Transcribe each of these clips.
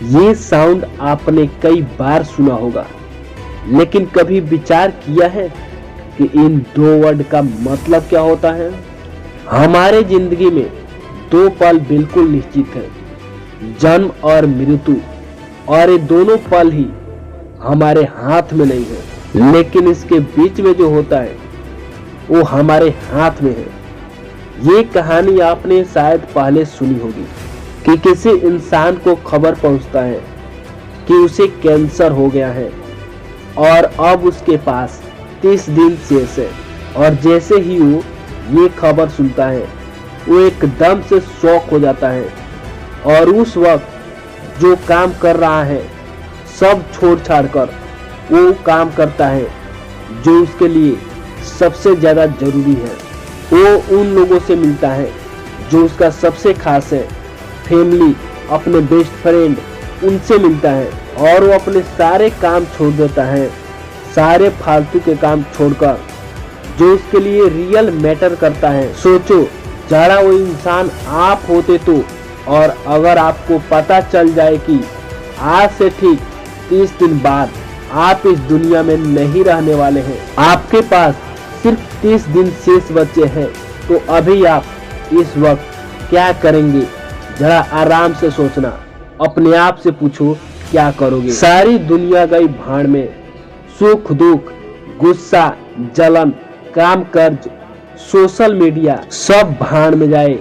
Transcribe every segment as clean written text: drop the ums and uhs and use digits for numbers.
ये साउंड आपने कई बार सुना होगा, लेकिन कभी विचार किया है कि इन दो वर्ड का मतलब क्या होता है? हमारे जिंदगी में दो पल बिल्कुल निश्चित है, जन्म और मृत्यु, और ये दोनों पल ही हमारे हाथ में नहीं है, लेकिन इसके बीच में जो होता है वो हमारे हाथ में है। ये कहानी आपने शायद पहले सुनी होगी कि किसी इंसान को खबर पहुंचता है कि उसे कैंसर हो गया है और अब उसके पास 30 दिन शेष है। और जैसे ही वो ये खबर सुनता है वो एकदम से शॉक हो जाता है और उस वक्त जो काम कर रहा है सब छोड़ छाड़ कर वो काम करता है जो उसके लिए सबसे ज़्यादा जरूरी है। वो उन लोगों से मिलता है जो उसका सबसे खास है, फैमिली, अपने बेस्ट फ्रेंड, उनसे मिलता है और वो अपने सारे काम छोड़ देता है, सारे फालतू के काम छोड़कर जो उसके लिए रियल मैटर करता है। सोचो जरा वो इंसान आप होते तो, और अगर आपको पता चल जाए कि आज से ठीक 30 दिन बाद आप इस दुनिया में नहीं रहने वाले हैं, आपके पास सिर्फ 30 दिन शेष बचे हैं, तो अभी आप इस वक्त क्या करेंगे? जरा आराम से सोचना, अपने आप से पूछो क्या करोगे? सारी दुनिया गई भाड़ में, सुख दुख, गुस्सा, जलन, काम कर्ज, सोशल मीडिया सब भाड़ में जाए।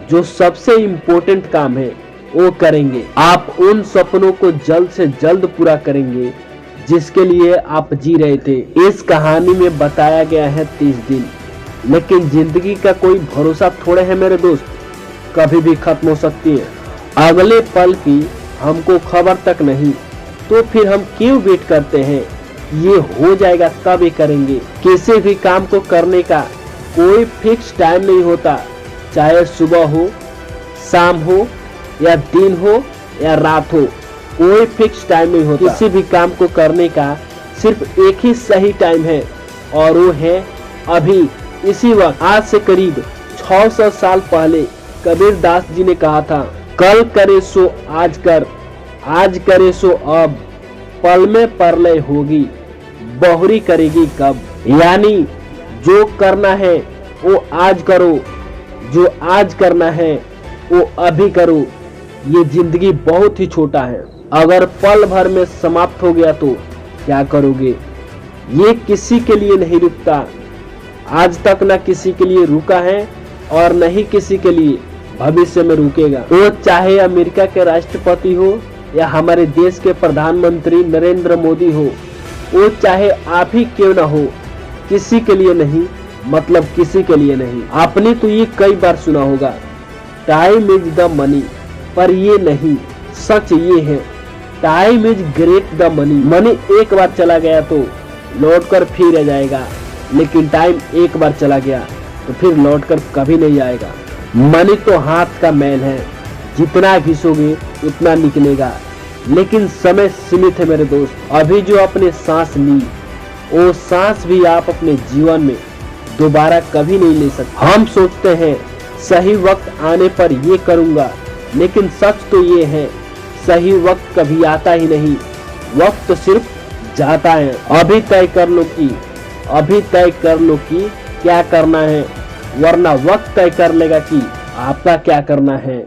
जो सबसे इम्पोर्टेंट काम है वो करेंगे। आप उन सपनों को जल्द से जल्द पूरा करेंगे जिसके लिए आप जी रहे थे। इस कहानी में बताया गया है 30 दिन, लेकिन जिंदगी का कोई भरोसा थोड़े है मेरे दोस्त, कभी भी खत्म हो सकती है। अगले पल की हमको खबर तक नहीं, तो फिर हम क्यों वेट करते हैं? ये हो जाएगा तब ये करेंगे। किसी भी काम को करने का कोई फिक्स टाइम नहीं होता, चाहे सुबह हो, शाम हो, या दिन हो या रात हो, कोई फिक्स टाइम नहीं होता। किसी भी काम को करने का सिर्फ एक ही सही टाइम है और वो है अभी, इसी वक्त। आज से करीब 600 साल पहले कबीर दास जी ने कहा था, कल करे सो आज कर, आज करे सो अब, पल में परलय होगी, बहुरी करेगी कब। यानी जो करना है वो आज करो, जो आज करना है वो अभी करो। ये जिंदगी बहुत ही छोटा है, अगर पल भर में समाप्त हो गया तो क्या करोगे? ये किसी के लिए नहीं रुकता, आज तक ना किसी के लिए रुका है और न ही किसी के लिए भविष्य में रुकेगा। वो चाहे अमेरिका के राष्ट्रपति हो या हमारे देश के प्रधानमंत्री नरेंद्र मोदी हो, वो चाहे आप ही क्यों ना हो, किसी के लिए नहीं, मतलब किसी के लिए नहीं। आपने तो ये कई बार सुना होगा, टाइम इज द मनी, पर ये नहीं, सच ये है, time is great the money. Money एक बार चला गया तो लौट कर फिर आ जाएगा, लेकिन टाइम एक बार चला गया तो फिर लौट कर कभी नहीं आएगा। मनी तो हाथ का मैल है, जितना घिसोगे उतना निकलेगा, लेकिन समय सीमित है मेरे दोस्त। अभी जो आपने सांस ली, वो सांस भी आप अपने जीवन में दोबारा कभी नहीं ले सकते। हम सोचते हैं सही वक्त आने पर ये करूँगा, लेकिन सच तो ये है सही वक्त कभी आता ही नहीं, वक्त तो सिर्फ जाता है। अभी तय कर लो कि क्या करना है, वरना वक्त तय कर लेगा कि आपका क्या करना है,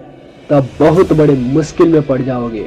तब बहुत बड़े मुश्किल में पड़ जाओगे।